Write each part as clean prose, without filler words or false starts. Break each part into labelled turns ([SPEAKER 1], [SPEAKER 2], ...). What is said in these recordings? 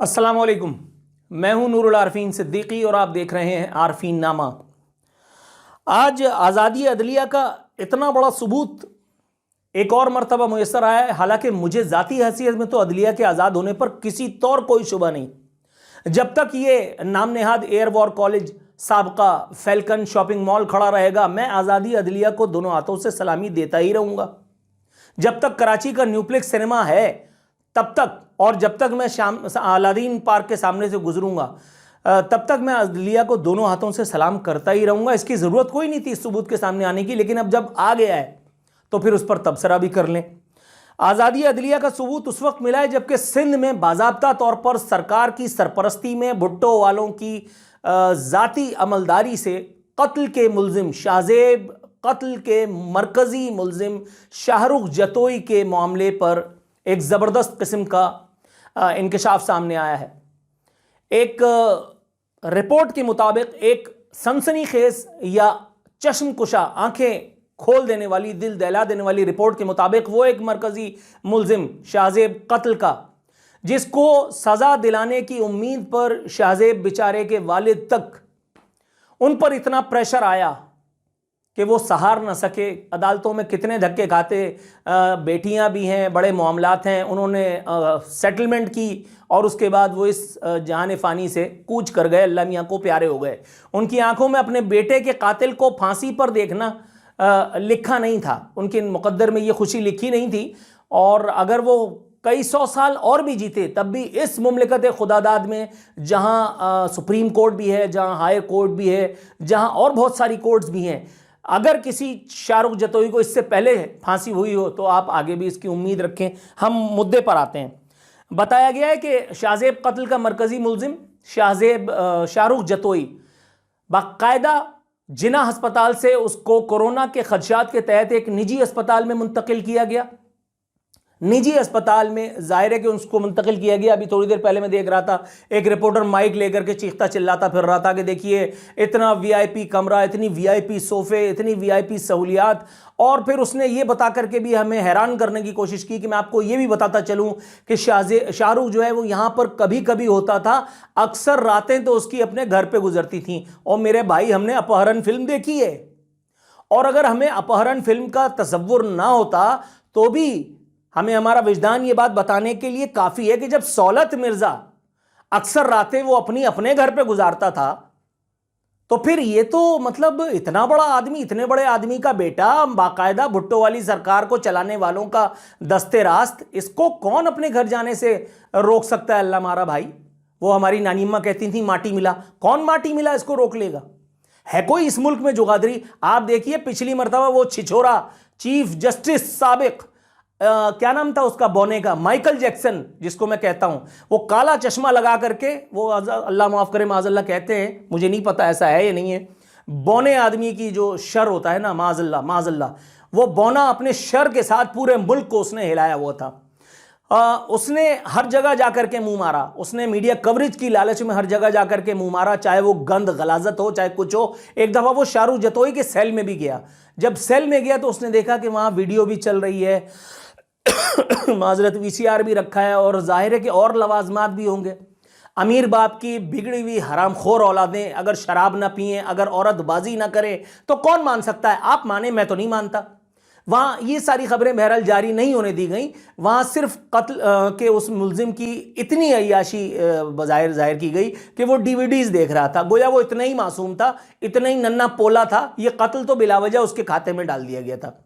[SPEAKER 1] अस्सलाम वालेकुम। मैं हूं नूरुल आरफीन सिद्दीकी और आप देख रहे हैं आरफीन नामा। आज आज़ादी अदलिया का इतना बड़ा सबूत एक और मरतबा मुयस्सर आया है। हालांकि मुझे ज़ाती हैसियत में तो अदलिया के आज़ाद होने पर किसी तौर कोई शुबा नहीं। जब तक ये नाम नेहाद एयर वॉर कॉलेज साबका फैल्कन शॉपिंग मॉल खड़ा रहेगा, मैं आज़ादी अदलिया को दोनों हाथों से सलामी देता ही रहूँगा। जब तक कराची का न्यूप्लेक्स सिनेमा है तब तक, और जब तक मैं अलादीन पार्क के सामने से गुजरूंगा तब तक मैं अदलिया को दोनों हाथों से सलाम करता ही रहूंगा। इसकी ज़रूरत कोई नहीं थी इस सबूत के सामने आने की, लेकिन अब जब आ गया है तो फिर उस पर तबसरा भी कर लें। आज़ादी अदलिया का सबूत उस वक्त मिला है जबकि सिंध में बाज़ाब्ता तौर पर सरकार की सरपरस्ती में भुट्टो वालों की ज़ाती अमलदारी से कत्ल के मुलजिम शाहजेब, कत्ल के मरकज़ी मुलजिम शाहरुख जतोई के मामले पर एक ज़बरदस्त किस्म का इंकशाफ सामने आया है। एक रिपोर्ट के मुताबिक एक सनसनीखेज या चश्मकुशा, आंखें खोल देने वाली, दिल दहला देने वाली रिपोर्ट के मुताबिक वो एक मरकज़ी मुलजिम शाहजेब कत्ल का, जिसको सज़ा दिलाने की उम्मीद पर शाहजेब बेचारे के वालिद तक उन पर इतना प्रेशर आया कि वो सहार न सके। अदालतों में कितने धक्के खाते, बेटियां भी हैं, बड़े मामलात हैं, उन्होंने सेटलमेंट की और उसके बाद वो इस जहान फ़ानी से कूच कर गए, अल्लाह मियाँ को प्यारे हो गए। उनकी आंखों में अपने बेटे के कातिल को फांसी पर देखना लिखा नहीं था, उनके मुकद्दर में ये खुशी लिखी नहीं थी। और अगर वो कई सौ साल और भी जीते तब भी इस मुमलिकत खुदादाद में, जहाँ सुप्रीम कोर्ट भी है, जहाँ हायर कोर्ट भी है, जहाँ और बहुत सारी कोर्ट्स भी हैं, अगर किसी शाहरुख जतोई को इससे पहले फांसी हुई हो तो आप आगे भी इसकी उम्मीद रखें। हम मुद्दे पर आते हैं। बताया गया है कि शाहजेब कत्ल का मरकज़ी मुलजिम शाहरुख जतोई बाकायदा जिना अस्पताल से उसको कोरोना के खदशात के तहत एक निजी अस्पताल में मुंतकिल किया गया। निजी अस्पताल में ज़ाहिर है कि उसको मुंतकिल किया गया। अभी थोड़ी देर पहले मैं देख रहा था एक रिपोर्टर माइक लेकर के चीखता चिल्लाता फिर रहा था कि देखिए इतना वीआईपी कमरा, इतनी वीआईपी सोफ़े, इतनी वीआईपी सहूलियात। और फिर उसने ये बता करके भी हमें हैरान करने की कोशिश की कि मैं आपको ये भी बताता चलूँ कि शाहरुख जो है वो यहाँ पर कभी कभी होता था, अक्सर रातें तो उसकी अपने घर पर गुजरती थी। और मेरे भाई, हमने अपहरण फिल्म देखी है, और अगर हमें अपहरण फिल्म का तसव्वुर ना होता तो भी हमें हमारा विजदान ये बात बताने के लिए काफ़ी है कि जब सौलत मिर्ज़ा अक्सर रातें वो अपने घर पे गुजारता था, तो फिर ये तो मतलब इतना बड़ा आदमी, इतने बड़े आदमी का बेटा, बाकायदा भुट्टो वाली सरकार को चलाने वालों का दस्ते रास्त, इसको कौन अपने घर जाने से रोक सकता है? अल्लाह मारा भाई, वो हमारी नानी अम्मा कहती थी माटी मिला। कौन माटी मिला इसको रोक लेगा? है कोई इस मुल्क में जुगादरी? आप देखिए पिछली मरतबा वो छिछोरा चीफ जस्टिस साबिक, क्या नाम था उसका, बोने का, माइकल जैक्सन जिसको मैं कहता हूं, वो काला चश्मा लगा करके, वो अल्लाह माफ़ करे माज़ल्ला कहते हैं, मुझे नहीं पता ऐसा है या नहीं है, बोने आदमी की जो शर होता है ना, माज़ल्ला माज़ल्ला, वो बोना अपने शर के साथ पूरे मुल्क को उसने हिलाया हुआ था। उसने हर जगह जाकर के मुंह मारा, उसने मीडिया कवरेज की लालच में हर जगह जाकर के मुंह मारा, चाहे वो गंद गलाजत हो, चाहे कुछ हो। एक दफ़ा वो शाहरुख जतोई के सेल में भी गया। जब सेल में गया तो उसने देखा कि वहाँ वीडियो भी चल रही है, माजरत वीसीआर भी रखा है, और जाहिर है कि और लवाजमात भी होंगे। अमीर बाप की बिगड़ी हुई हरामखोर औलादें अगर शराब ना पिए, अगर औरत बाजी ना करे तो कौन मान सकता है? आप माने, मैं तो नहीं मानता। वहाँ ये सारी खबरें बहरहाल जारी नहीं होने दी गई। वहाँ सिर्फ कत्ल के उस मुलजिम की इतनी अय्याशी जाहिर की गई कि वो डीवीडीज देख रहा था, गोया वो इतना ही मासूम था, इतना ही नन्ना पोला था। ये कत्ल तो बिलावजह उसके खाते में डाल दिया गया था।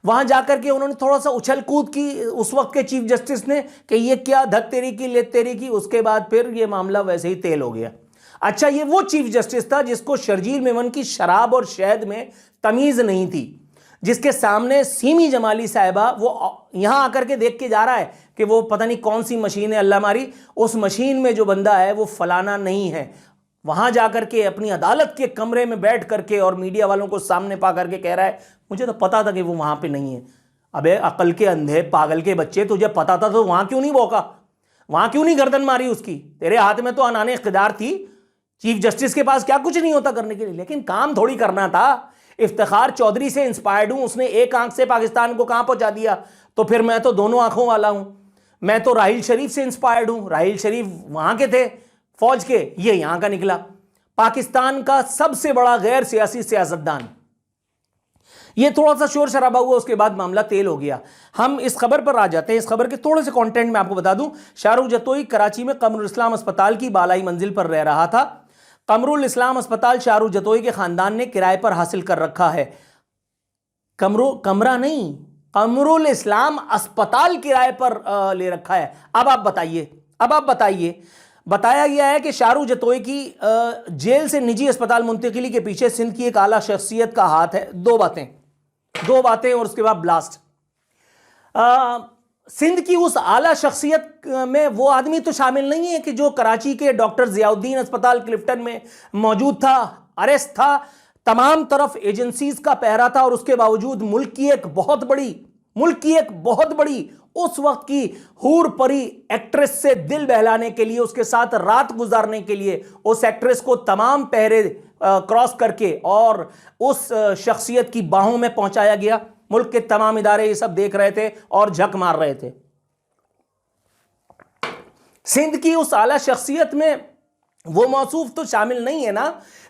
[SPEAKER 1] वहां जाकर के उन्होंने थोड़ा सा उछल कूद की उस वक्त के चीफ जस्टिस ने कि ये क्या धक तेरी की ले तेरी की। उसके बाद फिर ये मामला वैसे ही तेल हो गया। अच्छा, ये वो चीफ जस्टिस था जिसको शर्जील मेमन की शराब और शहद में तमीज नहीं थी, जिसके सामने सीमी जमाली साहिबा वो यहां आकर के देख के जा रहा है कि वो पता नहीं कौन सी मशीन है, अल्लाह मारी, उस मशीन में जो बंदा है वो फलाना नहीं है। वहां जाकर के अपनी अदालत के कमरे में बैठ करके और मीडिया वालों को सामने पा करके कह रहा है मुझे तो पता था कि वो वहां पे नहीं है। अबे अकल के अंधे पागल के बच्चे, तुझे पता था तो वहां क्यों नहीं भौंका? वहां क्यों नहीं गर्दन मारी उसकी? तेरे हाथ में तो अनाने इख्तियार थी। चीफ जस्टिस के पास क्या कुछ नहीं होता करने के लिए, लेकिन काम थोड़ी करना था। इफ्तिखार चौधरी से इंस्पायर्ड हूं, उसने एक आंख से पाकिस्तान को कहां पहुंचा दिया, तो फिर मैं तो दोनों आंखों वाला हूं। मैं तो राहील शरीफ से इंस्पायर्ड हूं, राहील शरीफ वहां के थे फौज के, ये यहां का निकला, पाकिस्तान का सबसे बड़ा गैर सियासी सियासतदान। ये थोड़ा सा शोर शराबा हुआ, उसके बाद मामला तेल हो गया। हम इस खबर पर आ जाते हैं। इस खबर के थोड़े से कंटेंट में आपको बता दूं। शाहरुख जतोई कराची में कमरुल इस्लाम अस्पताल की बालाई मंजिल पर रह रहा था। कमरुल इस्लाम अस्पताल शाहरुख जतोई के खानदान ने किराए पर हासिल कर रखा है। कमरा नहीं, कमरुल इस्लाम अस्पताल किराए पर ले रखा है। अब आप बताइए, बताया गया है कि शाहरुख जतोई की जेल से निजी अस्पताल मुंतकिली के पीछे सिंध की एक आला शख्सियत का हाथ है। दो बातें और उसके बाद ब्लास्ट। सिंध की उस आला शख्सियत में वो आदमी तो शामिल नहीं है कि जो कराची के डॉक्टर जियाउद्दीन अस्पताल क्लिफ्टन में मौजूद था, अरेस्ट था, तमाम तरफ एजेंसीज का पहरा था, और उसके बावजूद मुल्क की एक बहुत बड़ी उस वक्त की हूर परी एक्ट्रेस से दिल बहलाने के लिए, उसके साथ रात गुजारने के लिए उस एक्ट्रेस को तमाम पहरे क्रॉस करके और उस शख्सियत की बाहों में पहुंचाया गया। मुल्क के तमाम इदारे ये सब देख रहे थे और झक मार रहे थे। सिंध की उस आला शख्सियत में वो मौसूफ तो शामिल नहीं है ना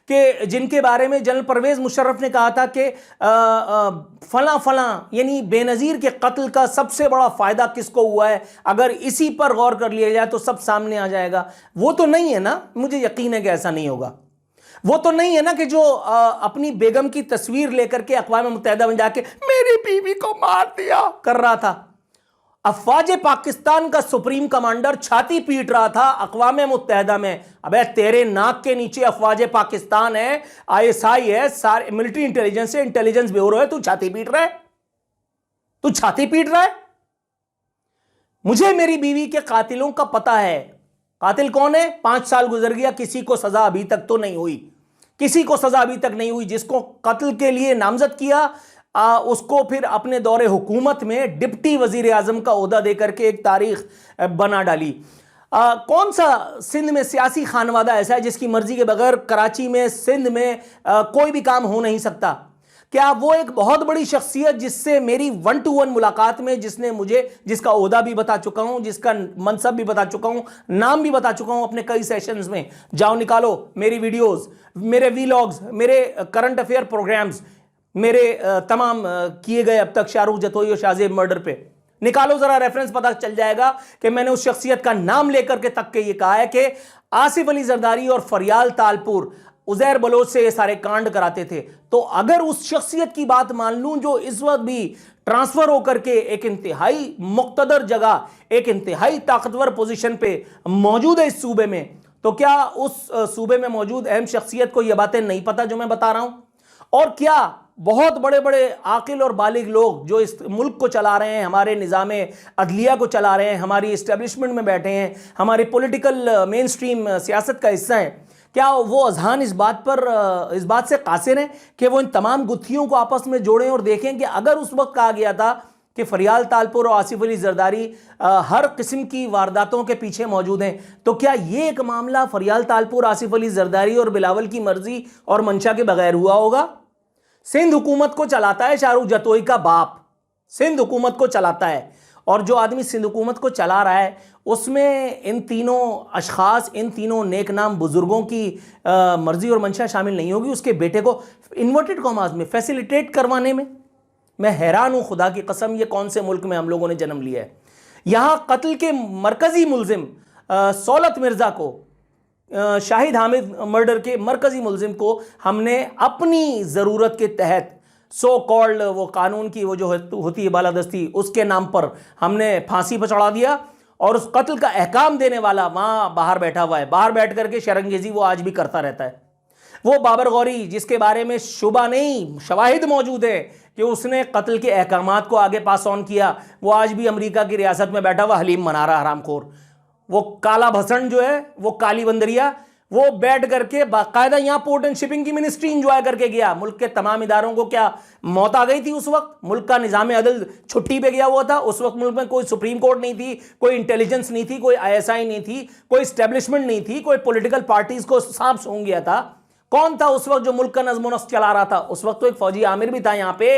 [SPEAKER 1] कि जिनके बारे में जनरल परवेज मुशर्रफ ने कहा था कि फला यानी बेनज़ीर के कत्ल का सबसे बड़ा फायदा किसको हुआ है, अगर इसी पर गौर कर लिया जाए तो सब सामने आ जाएगा। वो तो नहीं है ना, मुझे यकीन है कि ऐसा नहीं होगा। वो तो नहीं है ना कि जो अपनी बेगम की तस्वीर लेकर के अक़वाम मुत्तहिदा में जाके मेरी बीवी को मार दिया कर रहा था। अफवाज पाकिस्तान का सुप्रीम कमांडर छाती पीट रहा था अक़वाम मुत्तहिदा में। अबे तेरे नाक के नीचे अफवाज पाकिस्तान है, ISI है, सारे मिलिट्री इंटेलिजेंस है, इंटेलिजेंस ब्यूरो है, तू छाती पीट रहा है। मुझे मेरी बीवी के कातिलों का पता है। कातिल कौन है? 5 साल गुजर गया, किसी को सजा अभी तक नहीं हुई। जिसको कत्ल के लिए नामजद किया उसको फिर अपने दौरे हुकूमत में डिप्टी वजीर आजम का ओहदा देकर के एक तारीख बना डाली। कौन सा सिंध में सियासी खानवादा ऐसा है जिसकी मर्जी के बगैर कराची में, सिंध में कोई भी काम हो नहीं सकता? क्या वो एक बहुत बड़ी शख्सियत जिससे मेरी 1-to-1 मुलाकात में, जिसका ओहदा भी बता चुका हूं, जिसका मनसब भी बता चुका हूं, नाम भी बता चुका हूं अपने कई सेशंस में, जाओ निकालो मेरी वीडियोस, मेरे वीलॉग्स, मेरे करंट अफेयर प्रोग्राम्स, मेरे तमाम किए गए अब तक शाहरुख जतोई और शाहजेब मर्डर पे निकालो, जरा रेफरेंस पता चल जाएगा कि मैंने उस शख्सियत का नाम लेकर के तक के ये कहा है कि आसिफ अली जरदारी और फरियाल तालपुर उजैर बलोच से ये सारे कांड कराते थे। तो अगर उस शख्सियत की बात मान लूं जो इस वक्त भी ट्रांसफर होकर के एक इंतहाई मुक्तदर जगह, एक इंतहाई ताकतवर पोजीशन पे मौजूद है इस सूबे में, तो क्या उस सूबे में मौजूद अहम शख्सियत को यह बातें नहीं पता जो मैं बता रहा हूं? और क्या बहुत बड़े बड़े आकिल और बालिग लोग जो इस मुल्क को चला रहे हैं, हमारे निज़ामे अदलिया को चला रहे हैं, हमारी इस्टेब्लिशमेंट में बैठे हैं, हमारी पॉलिटिकल मेन स्ट्रीम सियासत का हिस्सा हैं, क्या वो अजहान इस बात से कासिर हैं कि वो इन तमाम गुत्थियों को आपस में जोड़ें और देखें कि अगर उस वक्त कहा गया था कि फरियाल तालपुर और आसिफ अली जरदारी हर किस्म की वारदातों के पीछे मौजूद हैं, तो क्या ये एक मामला फरियाल तालपुर, आसिफ अली जरदारी और बिलावल की मर्जी और मंशा के बगैर हुआ होगा? सिंध हुकूमत को चलाता है शाहरुख जतोई का बाप, सिंध हुकूमत को चलाता है, और जो आदमी सिंध हुकूमत को चला रहा है उसमें इन तीनों अशखास, इन तीनों नेक नाम बुजुर्गों की मर्जी और मंशा शामिल नहीं होगी। उसके बेटे को इन्वर्टेड कॉमास में फैसिलिटेट करवाने में मैं हैरान हूं, खुदा की कसम, ये कौन से मुल्क में हम लोगों ने जन्म लिया है? यहां कत्ल के मरकजी मुलजिम सौलत मिर्जा को, शाहिद हामिद मर्डर के मरकजी मुलजिम को हमने अपनी ज़रूरत के तहत सो कॉल्ड वो कानून की वो जो होती है बालादस्ती, उसके नाम पर हमने फांसी पर चढ़ा दिया, और उस कत्ल का अहकाम देने वाला वहाँ बाहर बैठा हुआ है। बाहर बैठ करके शरंगेजी वो आज भी करता रहता है। वो बाबर गौरी जिसके बारे में शुबा नहीं, शवाहिद मौजूद है कि उसने कत्ल के अहकामात को आगे पास ऑन किया, वो आज भी अमेरिका की रियासत में बैठा हुआ हलीम मना रहा हरामखोर। वो काला भसन जो है, वो काली बंदरिया, वो बैठ करके बाकायदा यहाँ पोर्ट एंड शिपिंग की मिनिस्ट्री इंजॉय करके गया। मुल्क के तमाम इदारों को क्या मौत आ गई थी उस वक्त? मुल्क का निज़ाम अदल छुट्टी पे गया हुआ था उस वक्त। मुल्क में कोई सुप्रीम कोर्ट नहीं थी, कोई इंटेलिजेंस नहीं थी, कोई ISI नहीं थी, कोई इस्टेब्लिशमेंट नहीं थी, कोई पॉलिटिकल पार्टीज को सांप सूंघ गया था। कौन था उस वक्त जो मुल्क का नज़्म नस्क चला रहा था? उस वक्त तो एक फौजी आमिर भी था यहाँ पे।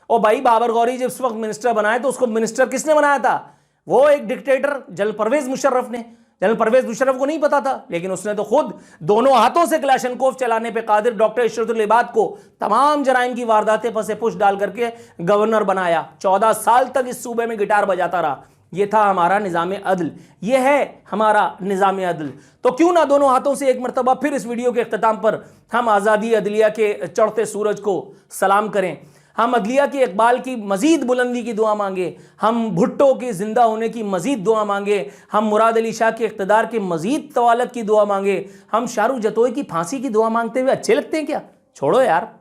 [SPEAKER 1] और भाई बाबर गौरी जब उस वक्त मिनिस्टर बनाए तो उसको मिनिस्टर किसने बनाया था? वो एक डिक्टेटर जनरल परवेज मुशर्रफ ने, जनरल परवेज मुशर्रफ को नहीं पता था, लेकिन उसने तो खुद दोनों हाथों से क्लाशनकोफ चलाने पे कादिर डॉक्टर इशरतुल इबाद को तमाम जराइम की वारदातें पर से पुश डाल करके गवर्नर बनाया। 14 साल तक इस सूबे में गिटार बजाता रहा। ये था हमारा निज़ाम अदल, ये है हमारा निज़ाम अदल। तो क्यों ना दोनों हाथों से एक मरतबा फिर इस वीडियो के अख्ताम पर हम आज़ादी अदलिया के चढ़ते सूरज को सलाम करें, हम अदलिया के इकबाल की मजीद बुलंदी की दुआ मांगे, हम भुट्टो के जिंदा होने की मजीद दुआ मांगे, हम मुराद अली शाह के इक़्तिदार के मजीद तवालत की दुआ मांगे, हम शाहरुख जतोई की फांसी की दुआ मांगते हुए अच्छे लगते हैं क्या? छोड़ो यार।